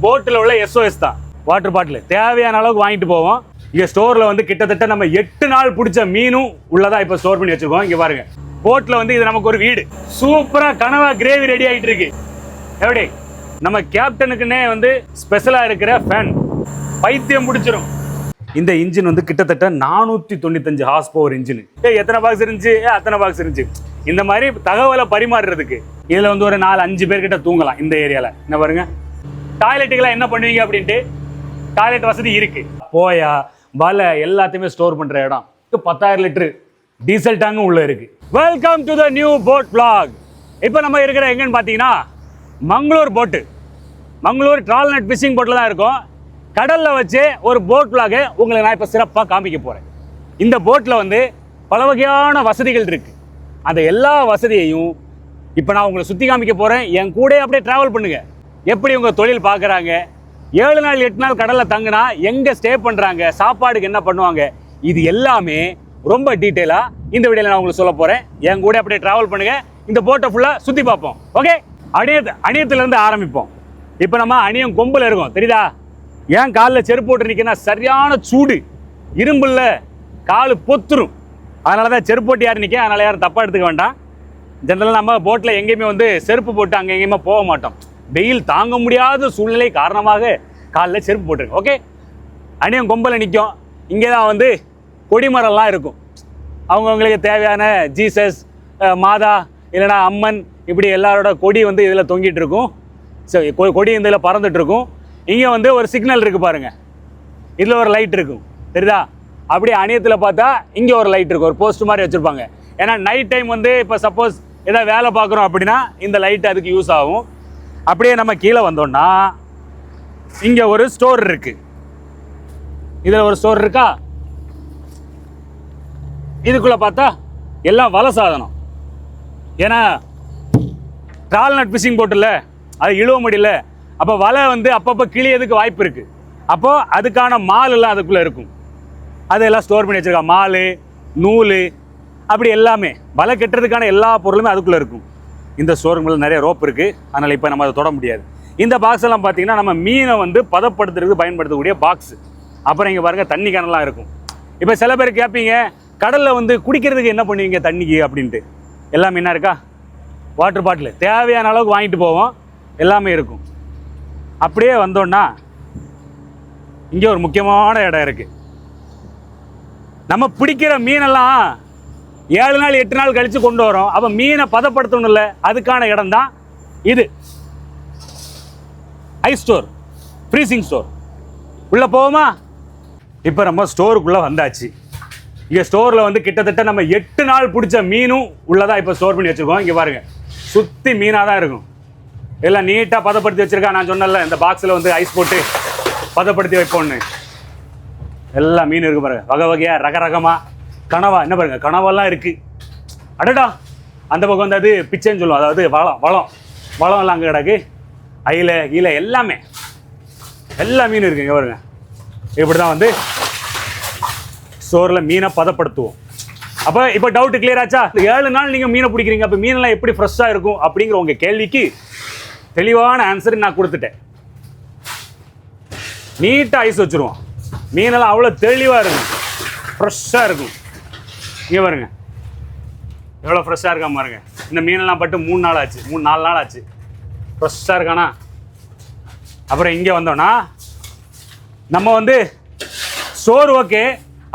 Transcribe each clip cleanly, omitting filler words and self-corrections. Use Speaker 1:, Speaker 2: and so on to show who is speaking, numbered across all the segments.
Speaker 1: போட்டில் உள்ள SOS தான். வாட்டர் பாட்டில் தேவையான அளவுக்கு வாங்கிட்டு போவோம். இங்கே ஸ்டோரில் வந்து கிட்டத்தட்ட நம்ம 8 நாள் பிடிச்ச மீனும் உள்ளதா இப்போ ஸ்டோர் பண்ணி வச்சிருக்கோம். இங்கே பாருங்க, போட்டில் வந்து இது நமக்கு ஒரு வீடு. சூப்பராக கனவா கிரேவி ரெடி ஆகிட்டு இருக்கு. எப்படி நம்ம கேப்டனுக்குன்னே வந்து ஸ்பெஷலாக இருக்கிற ஃபேன் பைத்தியம் பிடிச்சிரும். இந்த இன்ஜின் வந்து கிட்டத்தட்ட 495 ஹார்ஸ் பவர் இன்ஜின். எத்தனை பாக்ஸ் இருந்துச்சு, அத்தனை பாக்ஸ் இருந்துச்சு. இந்த மாதிரி தகவலை பரிமாறுறதுக்கு இதில் வந்து ஒரு 4-5 பேர்கிட்ட தூங்கலாம் இந்த ஏரியாவில். என்ன பாருங்க, டாய்லெட்டுக்கெல்லாம் என்ன பண்ணுவீங்க அப்படின்ட்டு டாய்லெட் வசதி இருக்கு. போயா வலை எல்லாத்தையுமே ஸ்டோர் பண்ணுற இடம். 10,000 லிட்டரு டீசல் டேங்கும் உள்ள இருக்கு. Welcome to the new boat vlog. இப்போ நம்ம இருக்கிற எங்கன்னு பார்த்தீங்கன்னா மங்களூர் போட்டு, மங்களூர் ட்ரால்நெட் ஃபிஷிங் போட்டில் தான் இருக்கும். கடலில் வச்சு ஒரு போட் vlog உங்களை நான் இப்போ சிறப்பாக காமிக்க போகிறேன். இந்த போட்டில் வந்து பல வகையான வசதிகள் இருக்குது. அந்த எல்லா வசதியையும் இப்போ நான் உங்களை சுற்றி காமிக்க போகிறேன். என் கூட அப்படியே ட்ராவல் பண்ணுங்கள். எப்படி உங்கள் தொழில் பார்க்குறாங்க, 7 நாள் 8 நாள் கடலில் தங்கினா எங்கே ஸ்டே பண்ணுறாங்க, சாப்பாடுக்கு என்ன பண்ணுவாங்க, இது எல்லாமே ரொம்ப டீட்டெயிலாக இந்த வீடியோவில் நான் உங்களுக்கு சொல்ல போகிறேன். என் கூட அப்படியே ட்ராவல் பண்ணுங்கள். இந்த போட்டை ஃபுல்லாக சுற்றி பார்ப்போம். ஓகே, அணியத்துலேருந்து ஆரம்பிப்போம். இப்போ நம்ம அணியம் கொம்பில் இருக்கோம், தெரியுதா? ஏன் காலில் செருப்பு போட்டு நிற்கனா, சரியான சூடு, இரும்புல கால் பொத்துரும். அதனால தான் செருப்பு போட்டு யாரும் நிற்க. அதனால் யாரும் தப்பாக எடுத்துக்க வேண்டாம். ஜென்ரலாக நம்ம போட்டில் எங்கேயுமே வந்து செருப்பு போட்டு அங்கே எங்கேயுமே போக மாட்டோம். வெயில் தாங்க முடியாத சூழ்நிலை காரணமாக காலில் செருப்பு போட்டுருங்க. ஓகே, அணியம் கொம்பில் நிற்கும். இங்கே தான் வந்து கொடிமரம்லாம் இருக்கும். அவங்கவுங்களுக்கு தேவையான ஜீசஸ், மாதா, இல்லைனா அம்மன், இப்படி எல்லாரோட கொடி வந்து இதில் தொங்கிட்டு இருக்கும். சரி, கொடி இந்த இதில் பறந்துட்டு இருக்கும். இங்கே வந்து ஒரு சிக்னல் இருக்குது பாருங்கள், இதில் ஒரு லைட் இருக்கும், தெரியுதா? அப்படியே அணியத்தில் பார்த்தா இங்கே ஒரு லைட் இருக்கும், ஒரு போஸ்ட் மாதிரி வச்சுருப்பாங்க. ஏன்னா நைட் டைம் வந்து இப்போ சப்போஸ் ஏதாவது வேலை பார்க்குறோம் அப்படின்னா இந்த லைட் அதுக்கு யூஸ் ஆகும். அப்படியே நம்ம கீழே வந்தோம்னா இங்கே ஒரு ஸ்டோர் இருக்குது. இதில் ஒரு ஸ்டோர் இருக்கா? இதுக்குள்ளே பார்த்தா எல்லாம் வலை சாதனம். ஏன்னா ட்ரால்நெட் ஃபிஷிங் போட்டில் அது இழுவ முடியல, அப்போ வலை வந்து அப்பப்போ கிளியதுக்கு வாய்ப்பு இருக்குது. அப்போது அதுக்கான மால் எல்லாம் அதுக்குள்ளே இருக்கும். அதெல்லாம் ஸ்டோர் பண்ணி வச்சுருக்கா. மால், நூல், அப்படி எல்லாமே வலை கட்டுறதுக்கான எல்லா பொருளுமே அதுக்குள்ளே இருக்கும். இந்த ஸ்டோருக்குள்ள நிறைய ரோப் இருக்குது. அதனால் இப்போ நம்ம அதை தொட முடியாது. இந்த பாக்ஸ் எல்லாம் பார்த்தீங்கன்னா நம்ம மீனை வந்து பதப்படுத்துறதுக்கு பயன்படுத்தக்கூடிய பாக்ஸ். அப்புறம் இங்கே பாருங்கள் தண்ணி கேனெல்லாம் இருக்கும். இப்போ சில பேர் கேட்பீங்க, கடலில் வந்து குடிக்கிறதுக்கு என்ன பண்ணுவீங்க தண்ணிக்கு அப்படின்ட்டு. எல்லாமே என்ன இருக்கா? வாட்டர் பாட்டில் தேவையான அளவுக்கு வாங்கிட்டு போவோம், எல்லாமே இருக்கும். அப்படியே வந்தோன்னா இங்கே ஒரு முக்கியமான இடம் இருக்குது. நம்ம பிடிக்கிற மீனெல்லாம் 7 நாள் 8 நாள் கழித்து கொண்டு வரோம். அப்போ மீனை பதப்படுத்தணும் இல்லை, அதுக்கான இடம் தான் இது. Ice store, freezing store. உள்ளே போவோமா? இப்போ நம்ம ஸ்டோருக்குள்ளே வந்தாச்சு. இங்கே ஸ்டோரில் வந்து கிட்டத்தட்ட நம்ம 8 நாள் பிடிச்ச மீனும் உள்ளதாக இப்போ ஸ்டோர் பண்ணி வச்சுருக்கோம். இங்கே பாருங்கள், சுற்றி மீனாக தான் இருக்கும். எல்லாம் நீட்டாக பதப்படுத்தி வச்சுருக்கா. நான் சொன்னல இந்த பாக்ஸில் வந்து ஐஸ் போட்டு பதப்படுத்தி வைப்போன்னு. எல்லா மீன் இருக்குது பாருங்கள், வகை வகையாக, ரகரகமாக. கனவா என்ன பாருங்கள், கனவெல்லாம் இருக்குது. அடடா, அந்த பக்கம் வந்து அது பிச்சைன்னு சொல்லுவோம், அதாவது வளம் எல்லாம் அங்கே கிடக்கு. அயிலை கீழே எல்லாமே எல்லா மீன் இருக்குங்க பாருங்க. இப்படி தான் வந்து ஸ்டோரில் மீனை பதப்படுத்துவோம். அப்போ இப்போ டவுட்டு கிளியர் ஆச்சா? 7 நாள் நீங்கள் மீனை பிடிக்கிறீங்க, அப்போ மீனெல்லாம் எப்படி ஃப்ரெஷ்ஷாக இருக்கும் அப்படிங்கிற உங்கள் கேள்விக்கு தெளிவான ஆன்சர் நான் கொடுத்துட்டேன். நீட்டாக ஐஸ் வச்சுருவோம். மீனெல்லாம் அவ்வளோ தெளிவாக இருக்கும், ஃப்ரெஷ்ஷாக இருக்கும். இங்கே பாருங்க எவ்வளோ ஃப்ரெஷ்ஷாக இருக்கா பாருங்க. இந்த மீனெல்லாம் பட்டு 3 நாள் ஆச்சு, 3-4 நாள் ஆச்சு, ஃப்ரெஷ்ஷாக இருக்கானா. அப்புறம் இங்கே வந்தோன்னா நம்ம வந்து ஸ்டோர் ஓகே,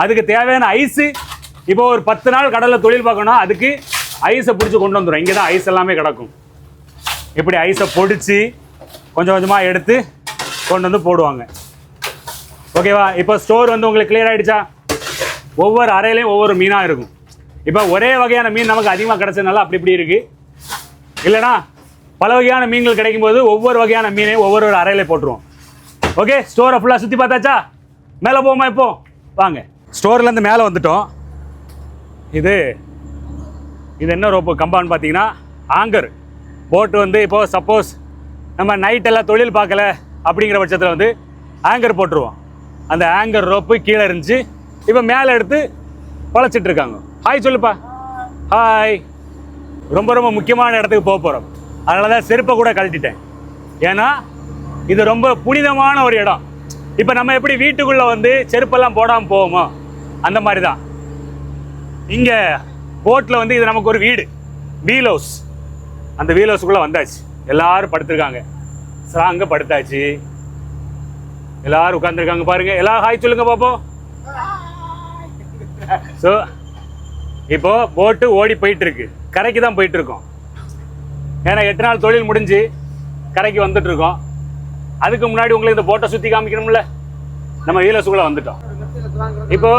Speaker 1: அதுக்கு தேவையான ஐஸு. இப்போ ஒரு 10 நாள் கடலில் தொழில் பார்க்கணும், அதுக்கு ஐஸை பிடிச்சி கொண்டு வந்துடும். இங்கே தான் ஐஸ் எல்லாமே கிடக்கும். இப்படி ஐஸை பொடிச்சு கொஞ்சம் கொஞ்சமாக எடுத்து கொண்டு வந்து போடுவாங்க. ஓகேவா? இப்போ ஸ்டோர் வந்து உங்களுக்கு கிளியர் ஆகிடுச்சா? ஒவ்வொரு அறையிலையும் ஒவ்வொரு மீனாக இருக்கும். இப்போ ஒரே வகையான மீன் நமக்கு அதிகமாக கிடச்சதுனால அப்படி இப்படி இருக்குது. இல்லைனா பல வகையான மீன்கள் கிடைக்கும் போது ஒவ்வொரு வகையான மீனையும் ஒவ்வொரு அறையில போட்டுருவோம். ஓகே, ஸ்டோரை ஃபுல்லாக சுற்றி பார்த்தாச்சா? மேலே போமா? இப்போ வாங்க, ஸ்டோர்லேருந்து மேலே வந்துட்டோம். இது என்ன ரோப்பு கம்பான்னு பார்த்தீங்கன்னா ஆங்கர். போட்டு வந்து இப்போது சப்போஸ் நம்ம நைட்டெல்லாம் தொழில் பார்க்கல அப்படிங்கிற பட்சத்தில் வந்து ஆங்கர் போட்டுருவோம். அந்த ஆங்கர் ரோப்பு கீழே இருந்துச்சு, இப்போ மேலே எடுத்து பழச்சிட்டு இருக்காங்க. ஹாய் சொல்லுப்பா. ஹாய். ரொம்ப ரொம்ப முக்கியமான இடத்துக்கு போக போகிறோம். அதனால தான் செருப்பை கூட கழட்டிட்டேன். ஏன்னா இது ரொம்ப புனிதமான ஒரு இடம். இப்போ நம்ம எப்படி வீட்டுக்குள்ள வந்து செருப்பெல்லாம் போடாமல் போவோமோ அந்த மாதிரி தான் இங்கே போட்டில் வந்து இது நமக்கு ஒரு வீடு, வீல் ஹவுஸ். அந்த வீல் ஹவுஸுக்குள்ளே வந்தாச்சு, எல்லாரும் படுத்திருக்காங்க, ஸ்ட்ராங்க படுத்தாச்சு, எல்லாரும் உட்காந்துருக்காங்க பாருங்க. எல்லாரும் ஹாய் சொல்லுங்க பாப்போம். ஸோ இப்போ போட்டு ஓடி போயிட்டு இருக்கு, கரைக்கு தான் போயிட்டு இருக்கோம். ஏன்னா 8 நாள் தொழில் முடிஞ்சு கரைக்கு வந்துட்டு இருக்கோம். அதுக்கு முன்னாடி உங்களுக்கு இந்த போட்டை சுற்றி காமிக்கணும்ல. நம்ம வீலர்ஸுக்குள்ள வந்துட்டோம். இப்போ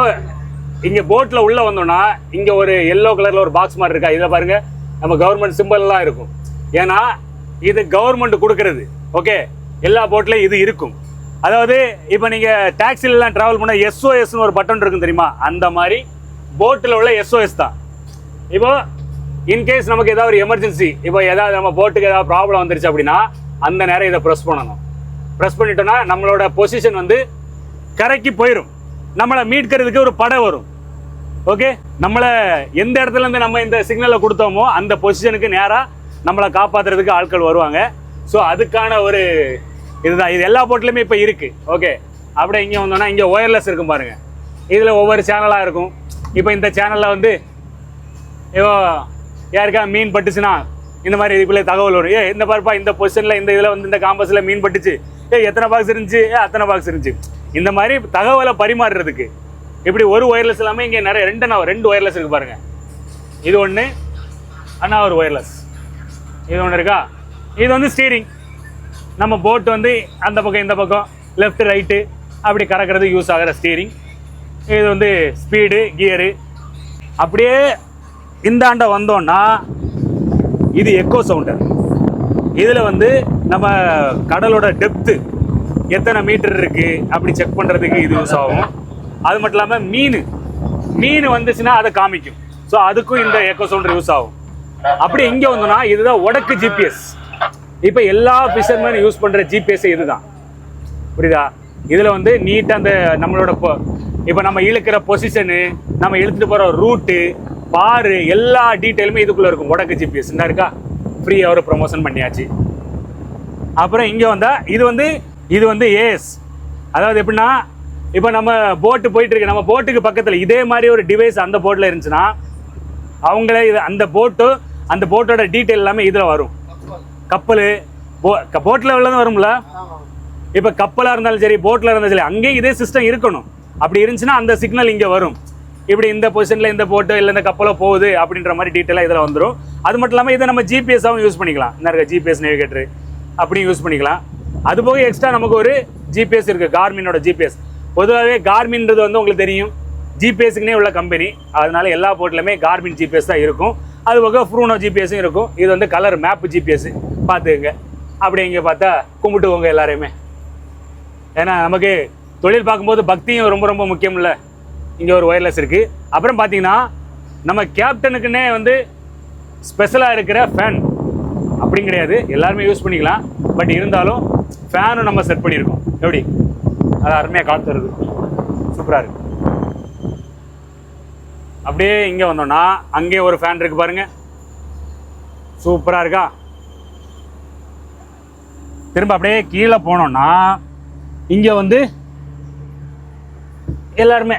Speaker 1: இங்கே போட்டில் உள்ள வந்தோம்னா இங்கே ஒரு எல்லோ கலரில் ஒரு பாக்ஸ் மாதிரி இருக்கா, இதில் பாருங்க நம்ம கவர்மெண்ட் சிம்பிள்லாம் இருக்கும். ஏன்னா இது கவர்மெண்ட் கொடுக்கறது. ஓகே, எல்லா போட்லையும் இது இருக்கும். அதாவது இப்போ நீங்கள் டாக்ஸிலெலாம் ட்ராவல் பண்ண SOSன்னு ஒரு பட்டன் இருக்கும் தெரியுமா, அந்த மாதிரி போட்டில் உள்ள SOS தான். இப்போ இன்கேஸ் நமக்கு ஏதாவது ஒரு எமர்ஜென்சி, இப்போ ஏதாவது நம்ம போட்டுக்கு ஏதாவது ப்ராப்ளம் வந்துருச்சு அப்படின்னா அந்த நேரம் இதை ப்ரெஸ் பண்ணணும். ப்ரெஸ் பண்ணிட்டோன்னா நம்மளோட பொசிஷன் வந்து கரைக்கு போயிடும். நம்மளை மீட்கிறதுக்கு ஒரு படை வரும். ஓகே, நம்மளை எந்த இடத்துல இருந்து நம்ம இந்த சிக்னலை கொடுத்தோமோ அந்த பொசிஷனுக்கு நேராக நம்மளை காப்பாற்றுறதுக்கு ஆட்கள் வருவாங்க. ஸோ அதுக்கான ஒரு இதுதான். இது எல்லா போட்லையுமே இப்போ இருக்குது. ஓகே, அப்படியே இங்கே வந்தோன்னா இங்கே ஒயர்லெஸ் இருக்கும் பாருங்க. இதில் ஒவ்வொரு சேனலாக இருக்கும். இப்போ இந்த சேனலில் வந்து இப்போ யாருக்கா மீன் பட்டுச்சுன்னா இந்த மாதிரி இதுக்குள்ளே தகவல் வரும். இந்த பாருப்பா இந்த பொசிஷனில் இந்த இதில் வந்து இந்த காம்பஸில் மீன் பட்டுச்சு, எத்தனை பாக்ஸ் இருந்துச்சு, அத்தனை பாக்ஸ் இருந்துச்சு. இந்த மாதிரி தகவலை பரிமாறுறதுக்கு இப்படி ஒரு ஒயர்லெஸ் இல்லாமல் இங்கே நிறைய ரெண்டு ஒயர்லெஸ் இருக்குது பாருங்க. இது ஒன்று, அண்ணா ஒரு ஒயர்லெஸ், இது ஒன்று இருக்கா. இது வந்து ஸ்டீரிங். நம்ம போட் வந்து அந்த பக்கம் இந்த பக்கம் லெஃப்ட் ரைட்டு அப்படி கறக்கிறதுக்கு யூஸ் ஆகிற ஸ்டீரிங். இது வந்து ஸ்பீடு கியரு. அப்படியே இந்தாண்ட வந்தோன்னா இது எக்கோ சவுண்டர். இதில் வந்து நம்ம கடலோட டெப்த்து எத்தனை மீட்டர் இருக்குது அப்படி செக் பண்ணுறதுக்கு இது யூஸ் ஆகும். அது மட்டும் இல்லாமல் மீன் வந்துச்சுன்னா அதை காமிக்கும். ஸோ அதுக்கும் இந்த எக்கோ சவுண்டர் யூஸ் ஆகும். அப்படி இங்கே வந்தோன்னா இதுதான் உடக்கு ஜிபிஎஸ். இப்போ எல்லா ஃபிஷர்மேன் யூஸ் பண்ணுற ஜிபிஎஸ் இதுதான், புரியுதா. இதில் வந்து நீட்டாக அந்த நம்மளோட இப்போ நம்ம இழுக்கிற பொசிஷனு, நம்ம இழுத்துட்டு போகிற ரூட்டு, பாரு, எல்லா டீட்டெயிலுமே இதுக்குள்ளே இருக்கும். உடக்கு ஜிபிஎஸ் இந்த இருக்கா, ஃப்ரீயாக ஒரு ப்ரொமோஷன் பண்ணியாச்சு. அப்புறம் இங்கே வந்தால் இது வந்து ஏஎஸ். அதாவது எப்படின்னா இப்போ நம்ம போட்டு போயிட்டு இருக்கு, நம்ம போட்டுக்கு பக்கத்தில் இதே மாதிரி ஒரு டிவைஸ் அந்த போட்டில் இருந்துச்சுன்னா அவங்களே இது அந்த போட்டோட டீட்டெயில் எல்லாமே இதில் வரும். கப்பல் போட்டில் உள்ளதும் வரும்ல. இப்போ கப்பலாக இருந்தாலும் சரி, போட்டில் இருந்தாலும் சரி, அங்கேயும் இதே சிஸ்டம் இருக்கணும். அப்படி இருந்துச்சுன்னா அந்த சிக்னல் இங்கே வரும். இப்படி இந்த பொசிஷனில் இந்த போட்டோ இல்லை இந்த கப்பலோ போகுது அப்படின்ற மாதிரி டீட்டெயிலாக இதில் வந்துடும். அது மட்டும் இல்லாமல் இதை நம்ம ஜிபிஎஸ்ஸாகவும் யூஸ் பண்ணிக்கலாம். இந்த இருக்க ஜிபிஎஸ் நேவிகேட்டரு அப்படியும் யூஸ் பண்ணிக்கலாம். அது போக எக்ஸ்ட்ரா நமக்கு ஒரு ஜிபிஎஸ் இருக்குது, கார்மினோட ஜிபிஎஸ். பொதுவாகவே கார்மின்றது வந்து உங்களுக்கு தெரியும் ஜிபிஎஸ்க்குனே உள்ள கம்பெனி. அதனால எல்லா போர்ட்லையுமே கார்மின் ஜிபிஎஸ் தான் இருக்கும். அது போக ஃப்ரூனோ ஜிபிஎஸும் இருக்கும். இது வந்து கலர் மேப் ஜிபிஎஸ் பார்த்துக்குங்க. அப்படி இங்கே பார்த்தா கும்பிட்டுவோங்க எல்லாரையுமே. ஏன்னா நமக்கு தொழில் பார்க்கும்போது பக்தியும் ரொம்ப ரொம்ப முக்கியம் இல்லை. இங்கே ஒரு ஒயர்லெஸ் இருக்குது. அப்புறம் பார்த்தீங்கன்னா நம்ம கேப்டனுக்குன்னே வந்து ஸ்பெஷலாக இருக்கிற ஃபேன் அப்படி கிடையாது, எல்லாருமே யூஸ் பண்ணிக்கலாம். பட் இருந்தாலும் ஃபேனும் நம்ம செட் பண்ணியிருக்கோம். எப்படி அது அருமையாக காற்று வருது, சூப்பராக இருக்குது. அப்படியே இங்கே வந்தோம்னா அங்கே ஒரு ஃபேன் இருக்குது பாருங்க, சூப்பராக இருக்கா. திரும்ப அப்படியே கீழே போனோம்னா இங்கே வந்து எல்லாருமே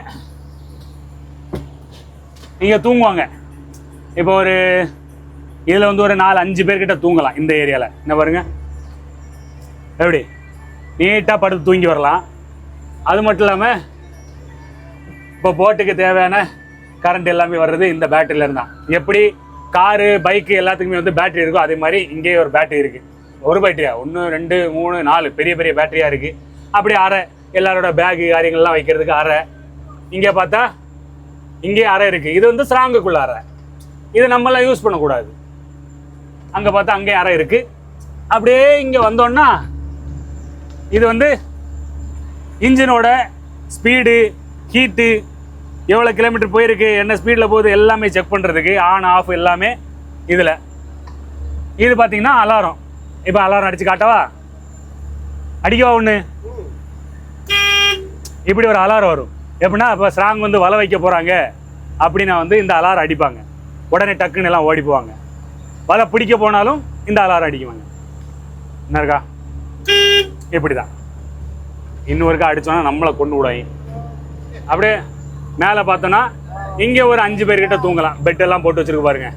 Speaker 1: இங்கே தூங்குவாங்க. இப்போ ஒரு இதில் வந்து ஒரு 4-5 பேர்கிட்ட தூங்கலாம் இந்த ஏரியாவில். என்ன பாருங்க, எப்படி நீட்டாக படுத்து தூங்கி வரலாம். அது மட்டும் இல்லாமல் இப்போ போட்டுக்கு தேவையான கரண்ட் எல்லாமே வர்றது இந்த பேட்டரியில தான். எப்படி காரு பைக்கு எல்லாத்துக்குமே வந்து பேட்டரி இருக்கும், அதே மாதிரி இங்கேயே ஒரு பேட்டரி இருக்குது. ஒரு பேட்டரியா 1 2 3 4 பெரிய பெரிய பேட்டரியாக இருக்குது. அப்படி அறை, எல்லாரோட பேகு காரியங்கள்லாம் வைக்கிறதுக்கு அறை. இங்கே பார்த்தா இங்கே அறை இருக்குது. இது வந்து ஸ்ட்ராங்குக்குள்ள அறை, இது நம்மளாம் யூஸ் பண்ணக்கூடாது. அங்கே பார்த்தா அங்கே அறை இருக்குது. அப்படியே இங்கே வந்தோன்னா இது வந்து இன்ஜினோட ஸ்பீடு, ஹீட்டு, எவ்வளோ கிலோமீட்டர் போயிருக்கு, என்ன ஸ்பீடில் போகுது எல்லாமே செக் பண்ணுறதுக்கு ஆன் ஆஃப் எல்லாமே இதில். இது பார்த்தீங்கன்னா அலாரம். இப்போ அலாரம் அடித்து காட்டவா, அடிக்கவா ஒன்று, இப்படி ஒரு அலாரம் வரும். எப்படின்னா இப்போ ஸ்ட்ராங் வந்து வலை வைக்க போகிறாங்க அப்படின்னா வந்து இந்த அலாரம் அடிப்பாங்க. உடனே டக்குன்னு எல்லாம் ஓடி போவாங்க. வலை பிடிக்க போனாலும் இந்த அலாரம் அடிக்குவாங்க. என்ன இருக்கா. இப்படி தான் இன்னொருக்கா அடித்தோன்னா நம்மளை கொண்டு விடாங்க. அப்படியே மேலே பார்த்தோன்னா இங்கே ஒரு 5 பேர்கிட்ட தூங்கலாம். பெட்டெல்லாம் போட்டு வச்சுருக்கு பாருங்க.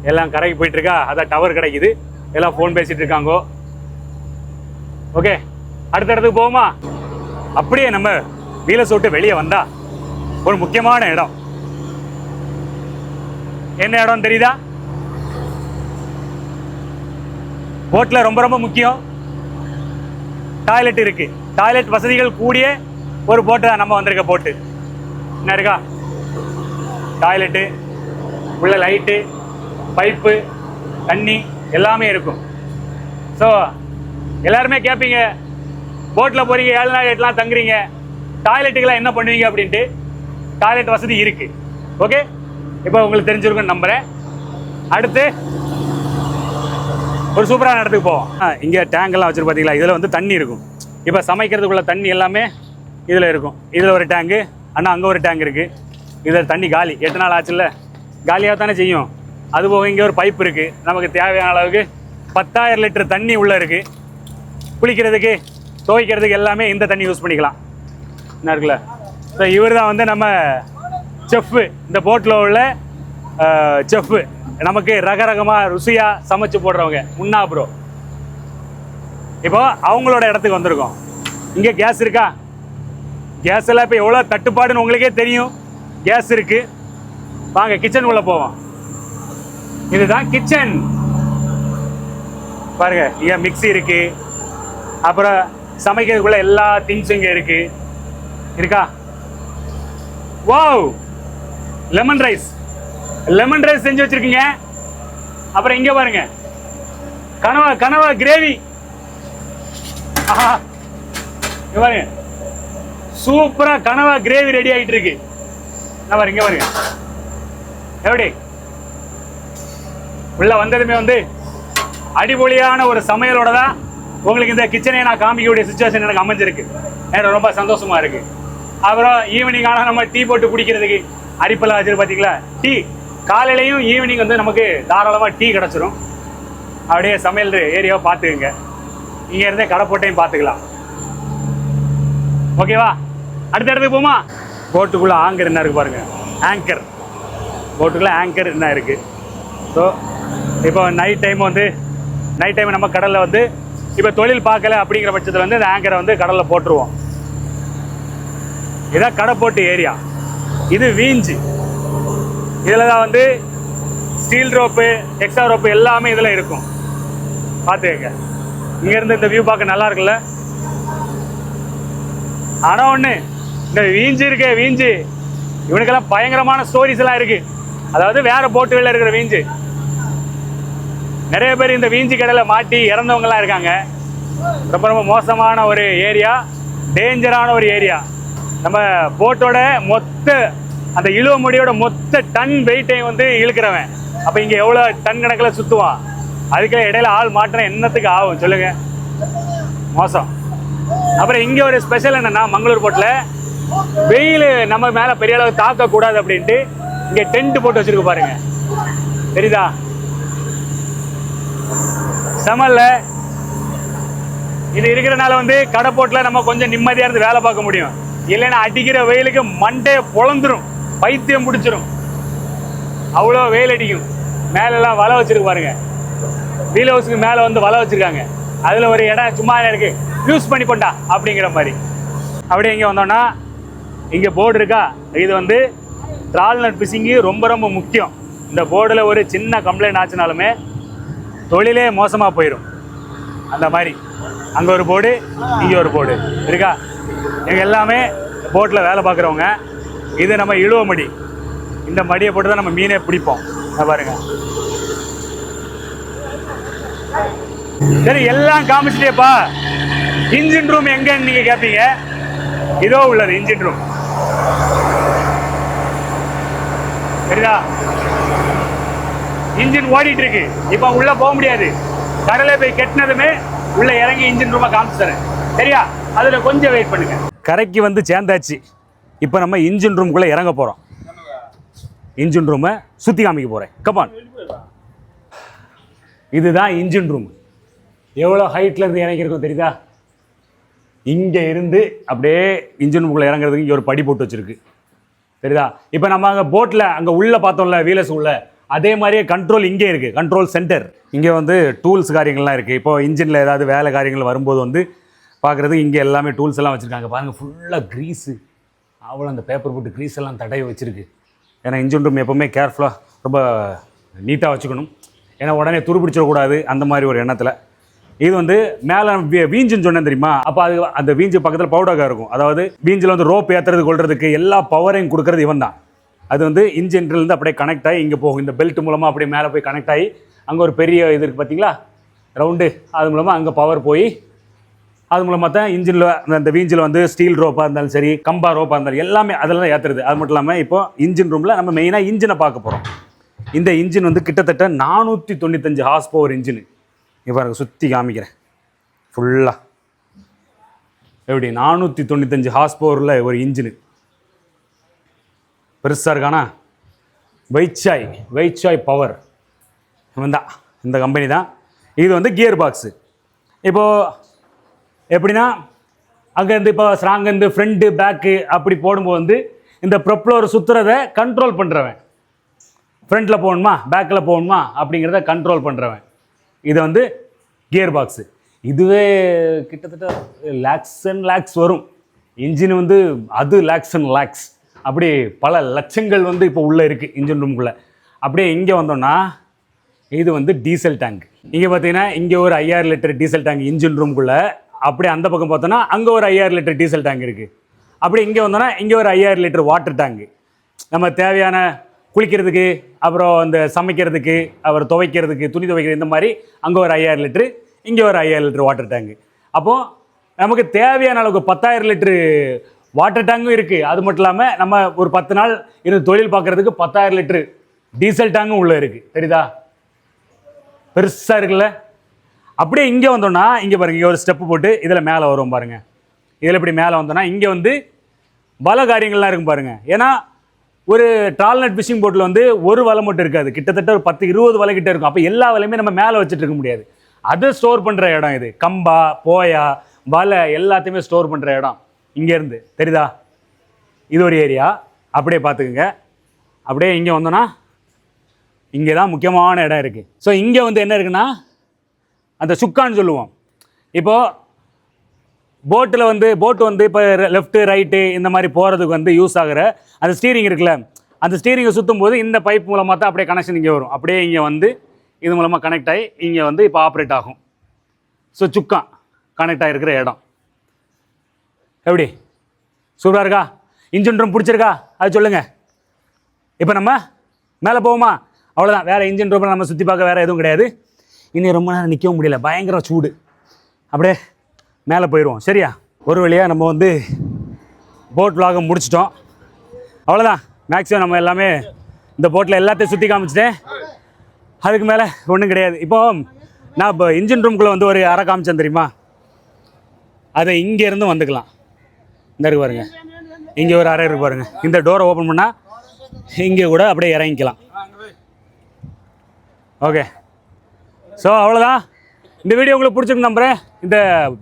Speaker 1: எல்லாம் கரைக்கு போயிட்டுருக்கா, அதான் டவர் கிடைக்குது, எல்லாம் ஃபோன் பேசிகிட்டு இருக்காங்கோ. ஓகே, அடுத்த இடத்துக்கு போவோமா? அப்படியே நம்ம வீலஸ் விட்டு வெளியே வந்தா ஒரு முக்கியமான இடம். என்ன இடம் தெரியுதா? போட்டில் ரொம்ப ரொம்ப முக்கியம். டாய்லெட் இருக்கு. டாய்லெட் வசதிகள் கூடிய ஒரு போட்டு தான் நம்ம வந்திருக்க போட்டு. என்ன இருக்கா? டாய்லெட்டு, உள்ள லைட்டு, பைப்பு, தண்ணி எல்லாமே இருக்கும். ஸோ எல்லாருமே கேட்பீங்க, போட்டில் போகிறீங்க 7 நாள் 8 நாள் தங்குறீங்க, டாய்லெட்டுக்கெல்லாம் என்ன பண்ணுவீங்க அப்படின்ட்டு. டாய்லெட் வசதி இருக்கு. ஓகே, இப்போ உங்களுக்கு தெரிஞ்சிருக்குன்னு நம்புகிறேன். அடுத்து ஒரு சூப்பரான இடத்துக்கு போவோம். இங்கே டேங்கெல்லாம் வச்சுரு பார்த்தீங்களா? இதில் வந்து தண்ணி இருக்கும். இப்போ சமைக்கிறதுக்குள்ள தண்ணி எல்லாமே இதில் இருக்கும். இதில் ஒரு டேங்கு, அண்ணா அங்கே ஒரு டேங்க் இருக்குது. இதில் தண்ணி காலி, 8 நாள் ஆச்சுல்ல, காலியாக தானே செய்யும். அதுபோக இங்கே ஒரு பைப் இருக்குது. நமக்கு தேவையான அளவுக்கு 10,000 லிட்டர் தண்ணி உள்ளே இருக்குது. குளிக்கிறதுக்கு, துவைக்கிறதுக்கு எல்லாமே இந்த தண்ணி யூஸ் பண்ணிக்கலாம். என்ன இருக்குல்ல? ஸோ இவர் தான் வந்து நம்ம செஃப்பு, இந்த போட்டில் உள்ள செஃப்பு. நமக்கு ரகரகமாக ருசியாக சமைச்சு போடுறவங்க முன்னா ப்ரோ. இப்போ அவங்களோட இடத்துக்கு வந்திருக்கோம். இங்கே கேஸ் இருக்கா? கேஸ் எல்லாம் இப்போ எவ்வளோ தட்டுப்பாடுன்னு உங்களுக்கே தெரியும். கேஸ் இருக்கு. வாங்க கிச்சன் உள்ள போவோம். இதுதான் கிச்சன். பாருங்க, இங்கே மிக்ஸி இருக்கு. அப்புறம் சமைக்கிறதுக்குள்ள எல்லா திங்ஸும் இங்கே இருக்கு. இருக்கா? Wow, lemon rice. Lemon rice செஞ்சு வச்சிருக்கீங்க. அப்புறம் இங்கே பாருங்க, கனவா கிரேவி. பாருங்க, சூப்பரா கனவா கிரேவி ரெடி ஆகிட்டு இருக்கு. பாருங்க பாருங்க, எப்படி உள்ள வந்ததுமே வந்து அடிபொலியான ஒரு சமையலோட தான் உங்களுக்கு இந்த கிச்சனை நான் காமிக்கக்கூடிய சிச்சுவேஷன் எனக்கு அமைஞ்சிருக்கு. எனக்கு ரொம்ப சந்தோஷமா இருக்கு. அப்புறம் ஈவினிங் ஆனால் நம்ம டீ போட்டு குடிக்கிறதுக்கு அரிப்பெல்லாம் வச்சிரு பார்த்தீங்களா? டீ காலையிலையும் ஈவினிங் வந்து நமக்கு தாராளமாக டீ கிடச்சிரும். அப்படியே சமையல் ஏரியாவை பார்த்துக்குங்க. இங்கே இருந்தே கடை போட்டையும் பார்த்துக்கலாம். ஓகேவா? அடுத்த இடத்துக்கு போமா? போட்டுக்குள்ளே ஆங்கர் என்ன இருக்குது பாருங்கள். ஆங்கர், போட்டுக்குள்ளே ஆங்கர் என்ன இருக்குது. ஸோ இப்போ நைட் டைம் நம்ம கடலில் வந்து இப்போ தொழில் பார்க்கல அப்படிங்கிற பட்சத்தில் வந்து இந்த ஆங்கரை வந்து கடலில் போட்டுருவோம். இதான் கடை போட்டு ஏரியா. இது வீஞ்சு. இதில் தான் வந்து ஸ்டீல் ரோப்பு, எக்ஸ்ட்ரா ரோப்பு எல்லாமே இதில் இருக்கும். பார்த்துக்கங்க. இங்கேருந்து இந்த வியூ பார்க்க நல்லா இருக்குல்ல? ஆனால் ஒன்று, இந்த வீஞ்சு இருக்கே, வீஞ்சு இவனுக்கெல்லாம் பயங்கரமான ஸ்டோரிஸ் எல்லாம் இருக்கு. அதாவது வேற போட்டுகளில் இருக்கிற வீஞ்சு. நிறைய பேர் இந்த வீஞ்சி கடையில் மாட்டி இறந்தவங்கலாம் இருக்காங்க. ரொம்ப ரொம்ப மோசமான ஒரு ஏரியா, டேஞ்சரான ஒரு ஏரியா. நம்ம போட்டோட மொத்த அந்த இழுவ முடியோட மொத்த டன் வெயிட்டையும் வந்து இழுக்கிறவன். அப்போ இங்கே எவ்வளோ டன் கணக்கில் சுற்றுவான். அதுக்கு இடையில ஆள் மாட்டினா என்னத்துக்கு ஆகும் சொல்லுங்க? மோசம். அப்புறம் இங்கே ஒரு ஸ்பெஷல் என்னன்னா, மங்களூர் போட்டில் வெயில் நம்ம மேலே பெரிய அளவு தாக்கக்கூடாது அப்படின்ட்டு இங்கே டென்ட் போட்டு வச்சிருக்கு பாருங்க. தெரியுதா? சமல்ல இது இருக்கிறனால வந்து கடை போட்டில் நம்ம கொஞ்சம் நிம்மதியாக இருந்து வேலை பார்க்க முடியும். இல்லைன்னா அடிக்கிற வெயிலுக்கு மண்டையை பொழந்துரும், பைத்தியம் பிடிச்சிரும். அவ்வளோ வெயில் அடிக்கும். மேலெல்லாம் வலை வச்சிருக்கு பாருங்க. வீல் ஹவுஸுக்கு மேலே வந்து வலை வச்சிருக்காங்க. அதில் ஒரு இடம் சும்மா இருக்கு, யூஸ் பண்ணி கொண்டா அப்படிங்கிற மாதிரி. அப்படியே இங்கே வந்தோம்னா இங்கே போர்டு இருக்கா? இது வந்து ட்ரால்நட் ஃபிஷிங்கு ரொம்ப ரொம்ப முக்கியம். இந்த போர்டில் ஒரு சின்ன கம்ப்ளைண்ட் ஆச்சுனாலுமே தொழிலே மோசமாக போயிடும். அந்த மாதிரி அங்கே ஒரு போர்டு, இங்கே ஒரு போர்டு இருக்கா? எங்கள் எல்லாமே போட்டில் வேலை பார்க்குறவங்க. இது நம்ம இழுவ மடி. இந்த மடியை போட்டு தான் நம்ம மீனே பிடிப்போம். பாருங்க. சரி, எல்லாம் காமிச்சிட்டேப்பா. இன்ஜின் ரூம் எங்கன்னு நீங்க கேட்பீங்க. இதோ உள்ளது இன்ஜின் ரூம். சரிதா? இன்ஜின் ஓடிட்டு இருக்கு. இப்போ உள்ள போக முடியாது. கடலை போய் கெட்டினதுமே உள்ள இறங்கி இன்ஜின் ரூமை காமிச்சு தரேன். சரியா? அதில் கொஞ்சம் வெயிட் பண்ணுங்க. கரைக்கு வந்து சேர்ந்தாச்சு. இப்போ நம்ம இன்ஜின் ரூம்குள்ளே இறங்க போகிறோம். இன்ஜின் ரூமை சுற்றி காமிக்க போகிறேன். கமான். இதுதான் இன்ஜின் ரூம். எவ்வளோ ஹைட்ல இருந்து இறங்கியிருக்கோம் தெரியுதா? இங்கே இருந்து அப்படியே இன்ஜின் ரூமுக்குள்ளே இறங்குறதுக்கு இங்கே ஒரு படி போட்டு வச்சுருக்கு சரிதா. இப்போ நம்ம அங்கே போட்டில் அங்கே உள்ளே பார்த்தோம்ல வீலஸ் உள்ள அதே மாதிரியே கண்ட்ரோல் இங்கே இருக்குது, கண்ட்ரோல் சென்டர். இங்கே வந்து டூல்ஸ் காரியங்கள்லாம் இருக்குது. இப்போ இன்ஜினில் ஏதாவது வேலை காரியங்கள் வரும்போது வந்து பார்க்குறது இங்கே எல்லாமே டூல்ஸ் எல்லாம் வச்சுருக்காங்க. பாருங்கள் ஃபுல்லாக க்ரீஸு, அவ்வளோ அந்த பேப்பர் போட்டு க்ரீஸ் எல்லாம் தடவி வச்சுருக்கு. ஏன்னா இன்ஜின் ரூம் எப்போவுமே கேர்ஃபுல்லாக ரொம்ப நீட்டாக வச்சுக்கணும், ஏன்னா உடனே துருப்பிடிச்சிடக்கூடாது அந்த மாதிரி ஒரு எண்ணத்தில். இது வந்து மேலே வீஞ்சுன்னு சொன்னேன் தெரியுமா, அப்போ அது அந்த வீஞ்சு பக்கத்தில் பவுடராக இருக்கும். அதாவது வீஞ்சில் வந்து ரோப் ஏற்றுறது கொள்றதுக்கு எல்லா பவரையும் கொடுக்குறது இவன் தான். அது வந்து இன்ஜின்லேருந்து அப்படியே கனெக்ட் ஆகி இங்கே போகும், இந்த பெல்ட் மூலமாக அப்படியே மேலே போய் கனெக்ட் ஆகி அங்கே ஒரு பெரிய இது இருக்குது பார்த்தீங்களா ரவுண்டு, அது மூலமாக அங்கே பவர் போய் அது மூலமாக தான் இன்ஜினில் அந்த வீஞ்சில் வந்து ஸ்டீல் ரோப்பாக இருந்தாலும் சரி, கம்பா ரோப்பாக இருந்தாலும் எல்லாமே அதில் தான் ஏற்றுறது. அது மட்டும் இல்லாமல் இப்போ இன்ஜின் ரூமில் நம்ம மெயினாக இன்ஜினை பார்க்க போகிறோம். இந்த இன்ஜின் வந்து கிட்டத்தட்ட 495 ஹார்ஸ் பவர் இன்ஜின். இப்போ சுற்றி காமிக்கிறேன் ஃபுல்லாக எப்படி 495 ஹார்ஸ் பவரில் ஒரு இன்ஜினு பெருசாக இருக்கானா. வெய்ச்சாய் பவர் இவன் தான், இந்த கம்பெனி தான். இது வந்து கியர் பாக்ஸு. இப்போது எப்படின்னா அங்கேருந்து இப்போ ஸ்ட்ராங்கேருந்து ஃப்ரண்ட்டு பேக்கு அப்படி போடும்போது வந்து இந்த ப்ரொப்ளர் சுற்றுறதை கண்ட்ரோல் பண்ணுறவன், ஃப்ரண்ட்டில் போகணுமா பேக்கில் போகணுமா அப்படிங்கிறத கண்ட்ரோல் பண்ணுறவன். இது வந்து கியர் பாக்ஸு. இதுவே கிட்டத்தட்ட லேக்ஸ் அண்ட் லேக்ஸ் வரும். இன்ஜின் வந்து அது லேக்ஸ் அண்ட் லேக்ஸ், அப்படி பல லட்சங்கள் வந்து இப்போ உள்ளே இருக்குது இன்ஜின் ரூமுக்குள்ளே. அப்படியே இங்கே வந்தோம்னா இது வந்து டீசல் டேங்க். இங்கே பார்த்தீங்கன்னா இங்கே ஒரு 5000 லிட்டர் டீசல் டேங்க் இன்ஜின் ரூமுக்குள்ளே. அப்படியே அந்த பக்கம் பார்த்தோன்னா அங்கே ஒரு 5000 லிட்டர் டீசல் டேங்க் இருக்குது. அப்படி இங்கே வந்தோன்னா இங்கே ஒரு 5000 லிட்டர் வாட்டர் டேங்கு. நம்ம தேவையான குளிக்கிறதுக்கு, அப்புறம் இந்த சமைக்கிறதுக்கு, அப்புறம் துவைக்கிறதுக்கு, துணி துவைக்கிறது, இந்த மாதிரி அங்கே ஒரு 5000 லிட்ரு, இங்கே ஒரு 5000 லிட்டர் வாட்டர் டேங்கு. அப்போது நமக்கு தேவையான அளவுக்கு 10000 லிட்ரு வாட்டர் டேங்கும் இருக்குது. அது மட்டும் இல்லாமல் நம்ம ஒரு 10 நாள் இருந்து தொழில் பார்க்குறதுக்கு 10000 லிட்ரு டீசல் டேங்கும் உள்ளே இருக்குது. தெரியுதா, பெருசாக இருக்குல்ல. அப்படியே இங்கே வந்தோம்னா இங்கே பாருங்கள், இங்கே ஒரு ஸ்டெப்பு போட்டு இதில் மேலே வரும் பாருங்கள். இதில் இப்படி மேலே வந்தோன்னா இங்கே வந்து வலை காரியங்கள்லாம் இருக்கும் பாருங்கள். ஏன்னா ஒரு ட்ரால்நெட் ஃபிஷிங் போட்டில் வந்து ஒரு வலை மட்டும் இருக்காது, கிட்டத்தட்ட ஒரு 10-20 வலை கிட்டே இருக்கும். அப்போ எல்லா வலையுமே நம்ம மேலே வச்சுட்டு இருக்க முடியாது. அதை ஸ்டோர் பண்ணுற இடம் இது. கம்பா, போயா, வலை எல்லாத்தையுமே ஸ்டோர் பண்ணுற இடம் இங்கேருந்து. தெரியுதா, இது ஒரு ஏரியா. அப்படியே பார்த்துக்குங்க. அப்படியே இங்கே வந்தோன்னா இங்கே தான் முக்கியமான இடம் இருக்குது. ஸோ இங்கே வந்து என்ன இருக்குன்னா அந்த சுக்கான்னு சொல்லுவோம். இப்போது போட்டு வந்து இப்போ லெஃப்ட்டு ரைட்டு இந்த மாதிரி போகிறதுக்கு வந்து யூஸ் ஆகிற அந்த ஸ்டீரிங் இருக்குல்ல, அந்த ஸ்டீரிங்கை சுற்றும் போது இந்த பைப் மூலமாக தான் அப்படியே கனெக்ஷன் இங்கே வரும். அப்படியே இங்கே வந்து இது மூலமாக கனெக்ட் ஆகி இங்கே வந்து இப்போ ஆப்ரேட் ஆகும். ஸோ சுக்கா கனெக்ட் ஆகிருக்கிற இடம் எப்படி சூப்பராக இருக்கா? இன்ஜின் ரூம் பிடிச்சிருக்கா? அது சொல்லுங்கள். இப்போ நம்ம மேலே போவோமா? அவ்வளோதான். வேறு இன்ஜின் ரூமில் நம்ம சுற்றி பார்க்க வேறு எதுவும் கிடையாது. இன்னும் ரொம்ப நேரம் நிற்கவும் முடியல, பயங்கர சூடு. அப்படியே மேலே போயிடுவோம். சரியா, ஒரு வழியாக நம்ம வந்து போட் விலாகை முடிச்சிட்டோம். அவ்வளோதான். மேக்ஸிமம் நம்ம எல்லாமே இந்த போட்டில் எல்லாத்தையும் சுற்றி காமிச்சிட்டேன். அதுக்கு மேலே ஒன்றும் கிடையாது. இப்போது நான் இப்போ இன்ஜின் ரூம்குள்ளே வந்து ஒரு அறை காமிச்சேன் தெரியுமா, அதை இங்கேருந்து வந்துக்கலாம். இந்த இருக்கு பாருங்க, இங்கே ஒரு அறை இருக்கு பாருங்கள். இந்த டோரை ஓப்பன் பண்ணால் இங்கே கூட அப்படியே இறங்கிக்கலாம். ஓகே, ஸோ அவ்வளோதான். இந்த வீடியோ உங்களுக்கு பிடிச்சிருக்கு நம்புகிறேன். இந்த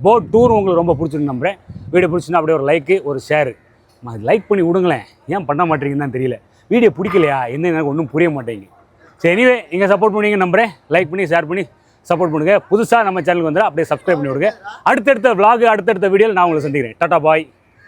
Speaker 1: போட் டூர் உங்களுக்கு ரொம்ப பிடிச்சிருக்கு நம்புகிறேன். வீடியோ பிடிச்சின்னா அப்படியே ஒரு லைக்கு, ஒரு ஷேரு லைக் பண்ணி விடுங்களேன். ஏன் பண்ண மாட்டேங்குன்னு தான் தெரியல. வீடியோ பிடிக்கலையா என்ன, எனக்கு ஒன்றும் புரிய மாட்டேங்குது. சரி, எனிவே நீங்கள் சப்போர்ட் பண்ணுவீங்க நம்புகிறேன். லைக் பண்ணி ஷேர் பண்ணி சப்போர்ட் பண்ணுங்கள். புதுசாக நம்ம சேனலுக்கு வந்து அப்படியே சப்ஸ்கிரைப் பண்ணி விடுங்க. அடுத்தடுத்த விலாகு, அடுத்தடுத்த வீடியோவில் நான் உங்களை சந்திக்கிறேன். டாடா பாய்.